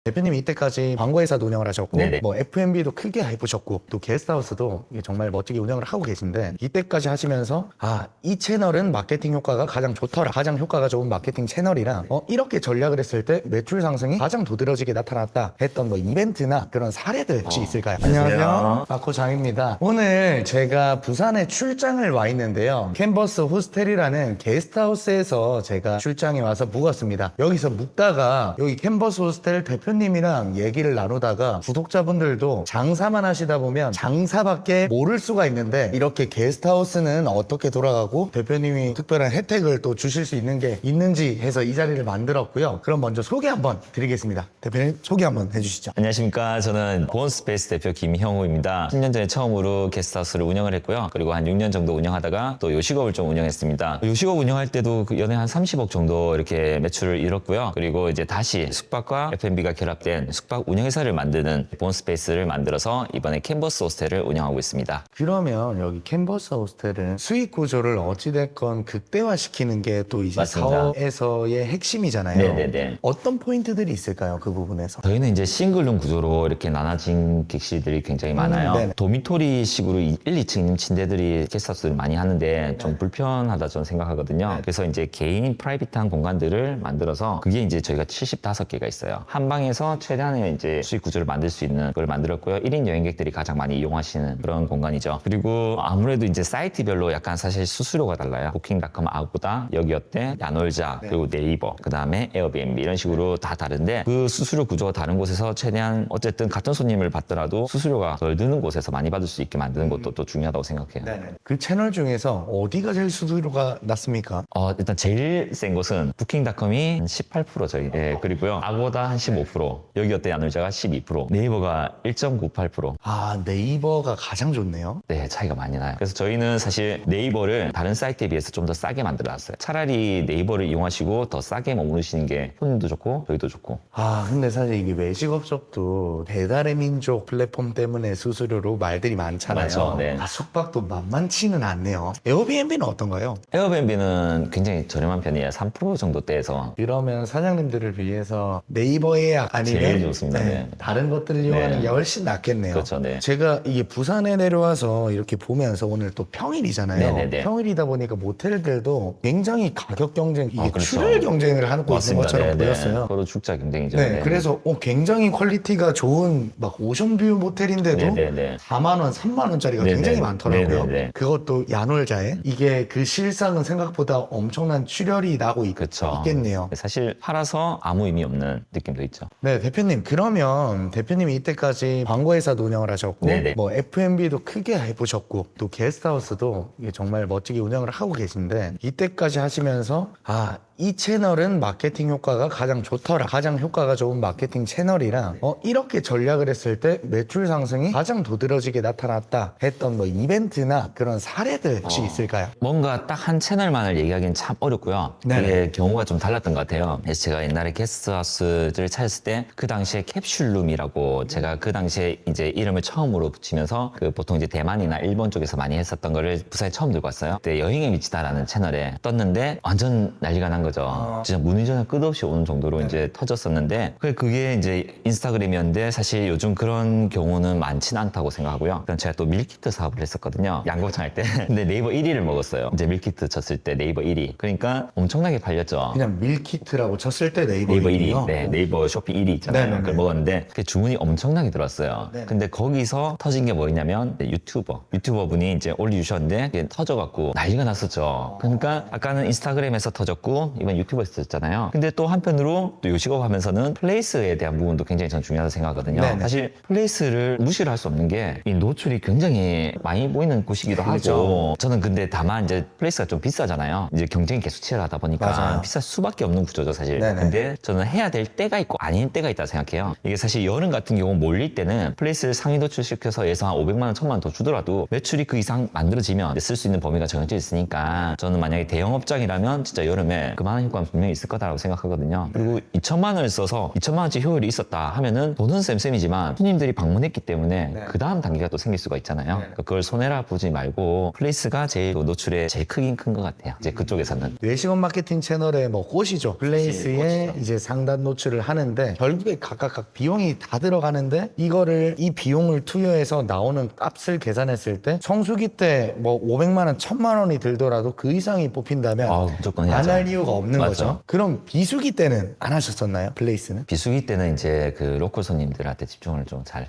대표님이 이때까지 광고회사도 운영을 하셨고 네네. 뭐 F&B도 크게 해보셨고 또 게스트하우스도 이게 정말 멋지게 운영을 하고 계신데 이때까지 하시면서 이 채널은 마케팅 효과가 가장 좋더라, 가장 효과가 좋은 마케팅 채널이라 이렇게 전략을 했을 때 매출 상승이 가장 도드라지게 나타났다 했던 뭐 이벤트나 그런 사례들 혹시 있을까요? 안녕하세요, 마코장입니다. 오늘 제가 부산에 출장을 와 있는데요, 캔버스 호스텔이라는 게스트하우스에서 제가 출장에 와서 묵었습니다. 여기서 묵다가 여기 캔버스 호스텔 대표님이랑 얘기를 나누다가 구독자분들도 장사만 하시다 보면 장사밖에 모를 수가 있는데 이렇게 게스트하우스는 어떻게 돌아가고 대표님이 특별한 혜택을 또 주실 수 있는 게 있는지 해서 이 자리를 만들었고요. 그럼 먼저 소개 한번 드리겠습니다. 대표님 소개 한번 해주시죠. 안녕하십니까. 저는 보온스페이스 대표 김형우입니다. 10년 전에 처음으로 게스트하우스를 운영을 했고요. 그리고 한 6년 정도 운영하다가 또 요식업을 좀 운영했습니다. 요식업 운영할 때도 연에 한 30억 정도 이렇게 매출을 이뤘고요. 그리고 이제 다시 숙박과 F&B가 결합된 숙박 운영회사를 만드는 보온스페이스를 만들어서 이번에 캔버스 호스텔을 운영하고 있습니다. 그러면 여기 캔버스 호스텔은 수익 구조를 어찌됐건 극대화시키는 게 또 이제 맞습니다. 사업에서의 핵심이잖아요. 네네네. 어떤 포인트들이 있을까요? 그 부분에서? 저희는 이제 싱글룸 구조로 이렇게 나눠진 객실들이 굉장히 많아요. 네네. 도미토리식으로 1, 2층 있는 침대들이 게스트하우스를 많이 하는데 좀 불편하다 저는 생각하거든요. 그래서 이제 개인 프라이빗한 공간들을 만들어서 그게 이제 저희가 75개가 있어요. 한 방에서 최대한의 이제 수익 구조를 만들 수 있는 걸 만들었고요. 1인 여행객들이 가장 많이 이용하시는 그런 공간이죠. 그리고 아무래도 이제 사이트별로 약간 사실 수수료가 달라요. 부킹닷컴, 아고다, 여기어때, 야놀자, 그리고 네이버, 그 다음에 에어비앤비 이런 식으로 다 다른데 그 수수료 구조가 다른 곳에서 최대한 어쨌든 같은 손님을 받더라도 수수료가 덜 드는 곳에서 많이 받을 수 있게 만드는 것도 또 중요하다고 생각해요. 그 채널 중에서 어디가 제일 수수료가 낮습니까? 일단 제일 센 곳은 부킹닷컴이 한 18% 저희. 그리고요. 아고다 한 15%, 여기어때, 야놀자가 12%, 네이버가 1.98%. 네이버가 가장 좋네요. 네, 차이가 많이 나요. 그래서 저희는 사실 네이버를 다른 사이트에 비해서 좀 더 싸게 만들어놨어요. 차라리 네이버를 이용하시고 더 싸게 머무르시는 게 손님도 좋고 저희도 좋고. 근데 사실 이게 외식업종도 배달의 민족 플랫폼 때문에 수수료로 말들이 많잖아요. 맞죠, 네. 숙박도 만만치는 않네요. 에어비앤비는 어떤가요? 에어비앤비는 굉장히 저렴한 편이에요. 3% 정도대에서. 그러면 사장님들을 위해서 네이버 예약 아니면 제일 좋습니다. 네. 다른 것들을 이용하는 네. 게 훨씬 낫겠네요. 그렇죠, 네. 제가 이게 부산에 내려와서 이렇게 보면서 오늘 또 평일이잖아요. 네네네. 평일이다 보니까 모텔들도 굉장히 가격 경쟁, 이게 그렇죠. 출혈 경쟁을 하는 있는 것처럼 네네. 보였어요. 서로 죽자 경쟁이죠. 네, 그래서 굉장히 퀄리티가 좋은 막 오션뷰 모텔인데도 네네네. 4만 원, 3만 원짜리가 네네. 굉장히 많더라고요. 네네네. 그것도 야놀자에 이게 그 실상은 생각보다 엄청난 출혈이 나고 그렇죠. 있겠네요. 사실 팔아서 아무 의미 없는 느낌도 있죠. 네, 대표님. 그러면 대표님이 이때까지 광고회사도 운영을 하셨고 네네. 뭐 F&B도 크게 해보셨고 또 게스트하우스도 이게 정말 멋지게 운영을 하고 계신데 이때까지 하시면서 이 채널은 마케팅 효과가 가장 좋더라, 가장 효과가 좋은 마케팅 채널이라 이렇게 전략을 했을 때 매출 상승이 가장 도드라지게 나타났다 했던 뭐 이벤트나 그런 사례들 혹시 있을까요? 뭔가 딱 한 채널만을 얘기하기는 참 어렵고요. 네네. 그게 경우가 좀 달랐던 것 같아요. 그래서 제가 옛날에 게스트하우스를 찾았을 때 그 당시에 캡슐룸이라고 제가 그 당시에 이제 이름을 처음으로 붙이면서 그 보통 이제 대만이나 일본 쪽에서 많이 했었던 거를 부산에 처음 들고 왔어요. 그때 여행의 미치다라는 채널에 떴는데 완전 난리가 난 거죠. 진짜 문의전화 끝없이 오는 정도로 이제 터졌었는데 그게 이제 인스타그램이었는데 사실 요즘 그런 경우는 많지는 않다고 생각하고요. 그럼 제가 또 밀키트 사업을 했었거든요. 양곱창 할 때. 근데 네이버 1위를 먹었어요. 이제 밀키트 쳤을 때 네이버 1위. 그러니까 엄청나게 팔렸죠. 그냥 밀키트라고 쳤을 때 네이버, 네이버 1위. 1위요? 네, 네이버 쇼핑 1위 있잖아요. 네네네. 그걸 먹었는데 그 주문이 엄청나게 들어왔어요. 네네. 근데 거기서 터진 게 뭐였냐면 유튜버 분이 이제 올려주셨는데 그게 터져갖고 난리가 났었죠. 그러니까 아까는 인스타그램에서 터졌고 이번 유튜버에서 터졌잖아요. 근데 또 한편으로 또 요식업 하면서는 플레이스에 대한 부분도 굉장히 저는 중요하다고 생각하거든요. 네네. 사실 플레이스를 무시를 할 수 없는 게 이 노출이 굉장히 많이 보이는 곳이기도 그렇죠. 하고 저는 근데 다만 이제 플레이스가 좀 비싸잖아요. 이제 경쟁이 계속 치열하다 보니까 맞아요. 비쌀 수밖에 없는 구조죠 사실. 네네. 근데 저는 해야 될 때가 있고 아닌 때가 있다 생각해요. 이게 사실 여름 같은 경우 몰릴 때는 플레이스를 상위 노출시켜서 예상 한 500만 원, 1000만 원 더 주더라도 매출이 그 이상 만들어지면 쓸 수 있는 범위가 정해져 있으니까 저는 만약에 대형업장이라면 진짜 여름에 그 그만한 효과는 분명히 있을 거다라고 생각하거든요. 그리고 2천만 원을 써서 2천만 원치 효율이 있었다 하면은 돈은 쌤쌤이지만 손님들이 방문했기 때문에 그 다음 단계가 또 생길 수가 있잖아요. 그러니까 그걸 손해라 보지 말고 플레이스가 제일 노출에 제일 크긴 큰 것 같아요. 이제 그쪽에서는. 외식업 마케팅 채널의 뭐 꽃이죠. 플레이스에 이제 상단 노출을 하는데 결국에 각각 비용이 다 들어가는데 이거를 이 비용을 투여해서 나오는 값을 계산했을 때 성수기 때 뭐 500만 원, 1000만 원이 들더라도 그 이상이 뽑힌다면 무조건 안 해야죠. 할 이유가 없는 맞죠. 거죠. 그럼 비수기 때는 안 하셨었나요? 플레이스는? 비수기 때는 이제 그 로컬 손님들한테 집중을 좀 잘.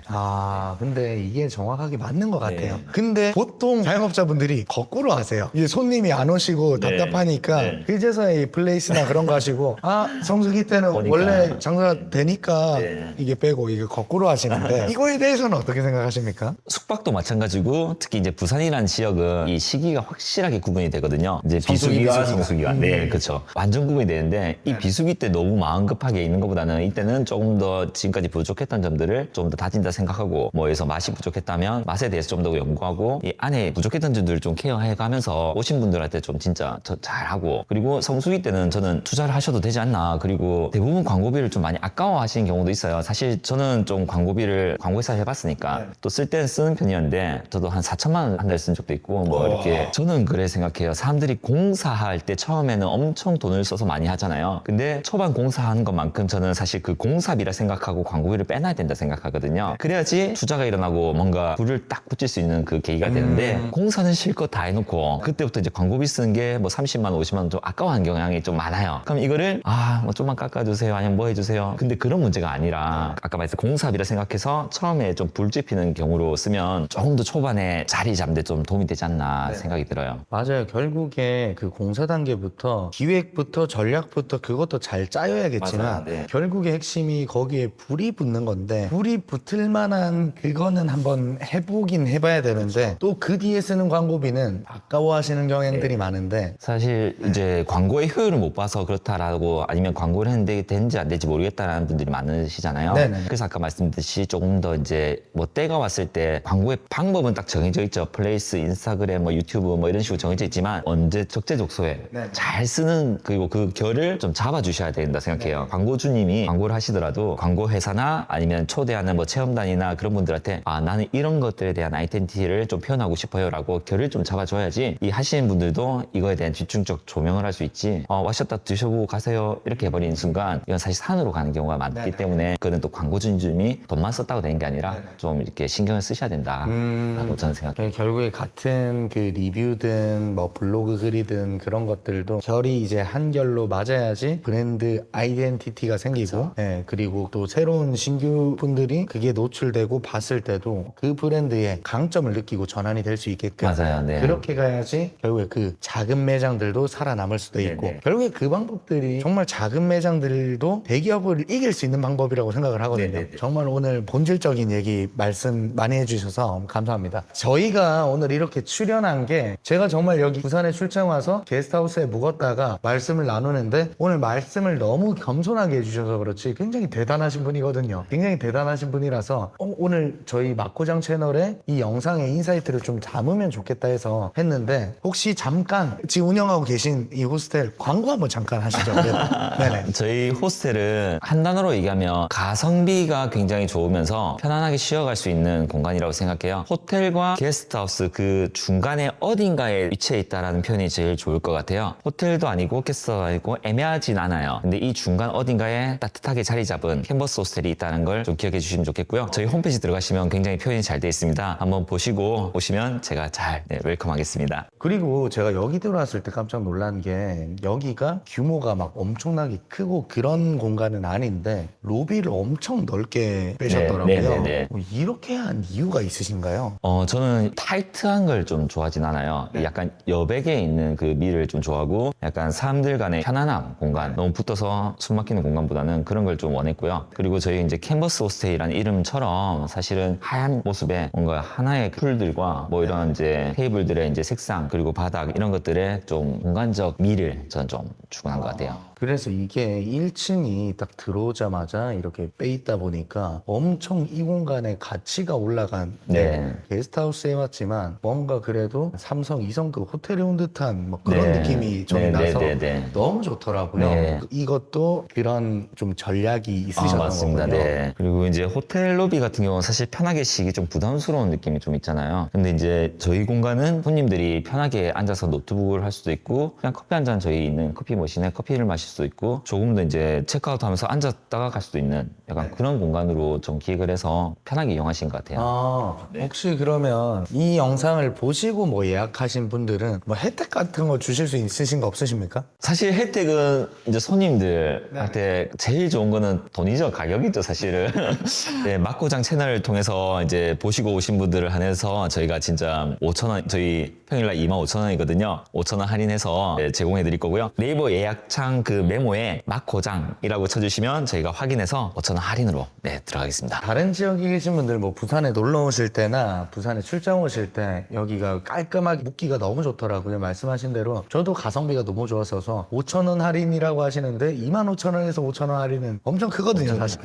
근데 이게 정확하게 맞는 것 같아요. 네. 근데 보통 자영업자분들이 거꾸로 하세요. 이제 손님이 안 오시고 답답하니까 그제서야 이 플레이스나 그런 거 하시고 성수기 때는 보니까. 원래 장사가 되니까 네. 이게 빼고 이게 거꾸로 하시는데 이거에 대해서는 어떻게 생각하십니까? 숙박도 마찬가지고 특히 이제 부산이라는 지역은 이 시기가 확실하게 구분이 되거든요. 이제 성수기, 비수기와 비수기가. 성수기가. 네, 그렇죠. 완전 구분이 되는데 이 비수기 때 너무 마음 급하게 있는 것보다는 이때는 조금 더 지금까지 부족했던 점들을 좀 더 다진다 생각하고 뭐에서 맛이 부족했다면 맛에 대해서 좀 더 연구하고 이 안에 부족했던 점들을 좀 케어해가면서 오신 분들한테 좀 진짜 잘하고 그리고 성수기 때는 저는 투자를 하셔도 되지 않나 그리고 대부분 광고비를 좀 많이 아까워하시는 경우도 있어요. 사실 저는 좀 광고비를 광고회사 해봤으니까 또 쓸 때는 쓰는 편이었는데 저도 한 4천만 원 한 달 쓴 적도 있고 뭐 이렇게 저는 그래 생각해요. 사람들이 공사할 때 처음에는 엄청 돈을 써서 많이 하잖아요. 근데 초반 공사하는 것만큼 저는 사실 그 공사비라 생각하고 광고비를 빼놔야 된다 생각하거든요. 그래야지 투자가 일어나고 뭔가 불을 딱 붙일 수 있는 그 계기가 되는데 공사는 실컷 다 해놓고 그때부터 이제 광고비 쓰는 게 뭐 30만 원, 50만 원 좀 아까워하는 경향이 좀 많아요. 그럼 이거를 뭐 좀만 깎아주세요 아니면 뭐 해주세요. 근데 그런 문제가 아니라 아까 말했던 공사비라 생각해서 처음에 좀 불 지피는 경우로 쓰면 조금 더 초반에 자리 잡는데 좀 도움이 되지 않나 생각이 들어요. 맞아요. 결국에 그 공사 단계부터 기획부터 전략부터 그것도 잘 짜여야겠지만 맞아요. 네. 결국에 핵심이 거기에 불이 붙는 건데 불이 붙을 만한 그거는 한번 해보긴 해봐야 되는데 또 그 뒤에 쓰는 광고비는 아까워하시는 경향들이 많은데 사실 이제 광고의 효율을 못 봐서 그렇다라고 아니면 광고를 했는데 되는지 안 되는지 모르겠다라는 분들이 많으시잖아요. 네네. 그래서 아까 말씀드렸듯이 조금 더 이제 뭐 때가 왔을 때 광고의 방법은 딱 정해져 있죠. 플레이스, 인스타그램, 뭐 유튜브 뭐 이런 식으로 정해져 있지만 언제 적재적소에 네. 잘 쓰는 그리고 그 결을 좀 잡아주셔야 된다 생각해요. 광고주님이 광고를 하시더라도 광고 회사나 아니면 초대하는 뭐 체험단이나 그런 분들한테 나는 이런 것들에 대한 아이덴티티를 좀 표현하고 싶어요라고 결을 좀 잡아줘야지 이 하시는 분들도 이거에 대한 뒤충적 조명을 할 수 있지. 와셨다 드셔보고 가세요 이렇게 해버리는 순간 이건 사실 산으로 가는 경우가 많기 때문에 그거는 또 광고주님이 돈만 썼다고 되는 게 아니라 좀 이렇게 신경을 쓰셔야 된다라고 저는 생각해요. 결국에 같은 그 리뷰든 뭐 블로그 글이든 그런 것들도 결이 이제 한 결로 맞아야지 브랜드 아이덴티티가 생기고 그리고 또 새로운 신규 분들이 그게 노출되고 봤을 때도 그 브랜드의 강점을 느끼고 전환이 될 수 있게끔 맞아요. 네. 그렇게 가야지 결국에 그 작은 매장들도 살아남을 수도 있고 결국에 그 방법들이 정말 작은 매장들도 대기업을 이길 수 있는 방법이라고 생각을 하거든요. 정말 오늘 본질적인 얘기 말씀 많이 해주셔서 감사합니다. 저희가 오늘 이렇게 출연한 게 제가 정말 여기 부산에 출장 와서 게스트하우스에 묵었다가 말씀을 나누는데 오늘 말씀을 너무 겸손하게 해주셔서 그렇지 굉장히 대단하신 분이거든요. 굉장히 대단하신 분이라서 오늘 저희 마코장 채널에 이 영상의 인사이트를 좀 담으면 좋겠다 해서 했는데 혹시 잠깐 지금 운영하고 계신 이 호스텔 광고 한번 잠깐 하시죠. 네네. 저희 호스텔은 한 단어로 얘기하면 가성비가 굉장히 좋으면서 편안하게 쉬어갈 수 있는 공간이라고 생각해요. 호텔과 게스트하우스 그 중간에 어딘가에 위치해 있다라는 표현이 제일 좋을 것 같아요. 호텔도 아니고 게스트도 아니고 애매하진 않아요. 근데 이 중간 어딘가에 따뜻하게 자리 잡은 캔버스 호스텔이 있다는 걸 좀 기억해 주시면 좋겠고요. 저희 홈페이지 들어가시면 굉장히 표현이 잘 돼 있습니다. 한번 보시고 오시면 제가 잘 웰컴하겠습니다. 그리고 제가 여기 들어왔을 때 깜짝 놀란 게 여기가 규모가 막 엄청나게 크고 그런 공간은 아닌데 로비를 엄청 넓게 빼셨더라고요. 네. 이렇게 한 이유가 있으신가요? 저는 타이트한 걸 좀 좋아하진 않아요. 약간 여백에 있는 그 미를 좀 좋아하고 약간 사람들 간의 편안함 공간, 너무 붙어서 숨 막히는 공간보다는 그런 걸 좀 원했고요. 그리고 저희 이제 캔버스 호스텔이라는 이름처럼 사실은 하얀 모습에 뭔가 하나의 풀들과 뭐 이런 이제 테이블들의 이제 색상 그리고 바닥 이런 것들의 좀 공간적 미를 저는 좀 추구한 것 같아요. 그래서 이게 1층이 딱 들어오자마자 이렇게 빼 있다 보니까 엄청 이 공간의 가치가 올라간 네. 게스트하우스에 왔지만 뭔가 그래도 삼성 2성급 호텔에 온 듯한 뭐 그런 네. 느낌이 좀 네, 나서 네, 네, 네. 너무 좋더라고요. 네. 이것도 그런 좀 전략이 있으셨던 맞습니다. 거군요. 네. 그리고 이제 호텔 로비 같은 경우는 사실 편하게 쉬기 좀 부담스러운 느낌이 좀 있잖아요. 근데 이제 저희 공간은 손님들이 편하게 앉아서 노트북을 할 수도 있고 그냥 커피 한 잔 저희 있는 커피 머신에 커피를 마실 수도 있고 조금 더 이제 체크아웃 하면서 앉았다가 갈 수도 있는 약간 그런 공간으로 좀 기획을 해서 편하게 이용하신 것 같아요. 혹시 그러면 이 영상을 보시고 뭐 예약하신 분들은 뭐 혜택 같은 거 주실 수 있으신 거 없으십니까? 사실 혜택은 이제 손님들한테 제일 좋은 거는 돈이죠. 가격이죠, 사실은. 네, 막고장 채널을 통해서 이제 보시고 오신 분들을 한해서 저희가 진짜 5,000원, 저희 평일날 25,000원이거든요. 5,000원 할인해서 네, 제공해 드릴 거고요. 네이버 예약창 그 메모에 막고장이라고 쳐주시면 저희가 확인해서 5,000원 할인으로 네, 들어가겠습니다. 다른 지역에 계신 분들 뭐 부산에 놀러 오실 때나 부산에 출장 오실 때 여기가 깔끔하게 묵기가 너무 좋더라고요. 말씀하신 대로 저도 가성비가 너무 좋았어서 5,000원 할인이라고 하시는데 25,000원에서 5,000원 할인은 엄청 크거든요, 사실.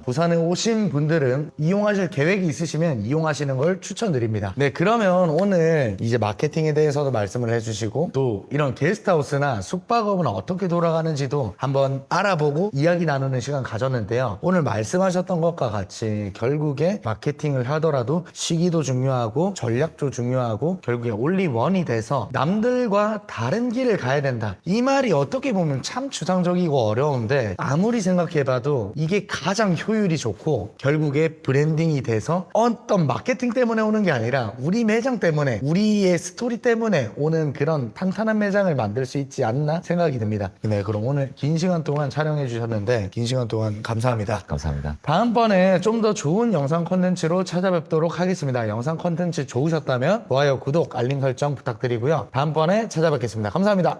부산에 오신 분들은 이용하실 계획이 있으시면 이용하시는 걸 추천드립니다. 네, 그러면 오늘 이제 마케팅에 대해서도 말씀을 해주시고 또 이런 게스트하우스나 숙박업은 어떻게 돌아가는지도 한번 알아보고 이야기 나누는 시간 가졌는데요. 오늘 말씀하셨던 것과 같이 결국에 마케팅을 하더라도 시기도 중요하고 전략도 중요하고 결국에 올리원이 돼서 남들과 다른 길을 가야 된다. 이 말이 어떻게 보면 참 추상적이고 어려운데 아무리 생각해봐도 이게 가장 효율이 좋고 결국에 브랜딩이 돼서 어떤 마케팅 때문에 오는 게 아니라 우리 매장 때문에 우리의 스토리 때문에 오는 그런 탄탄한 매장을 만들 수 있지 않나 생각이 듭니다. 네, 그럼 오늘 긴 시간 동안 촬영해 주셨는데 긴 시간 동안 감사합니다. 감사합니다. 다음번에 좀 더 좋은 영상 콘텐츠로 찾아뵙도록 하겠습니다. 영상 콘텐츠 좋으셨다면 좋아요, 구독, 알림 설정 부탁드리고요. 다음번에 찾아뵙겠습니다. 감사합니다.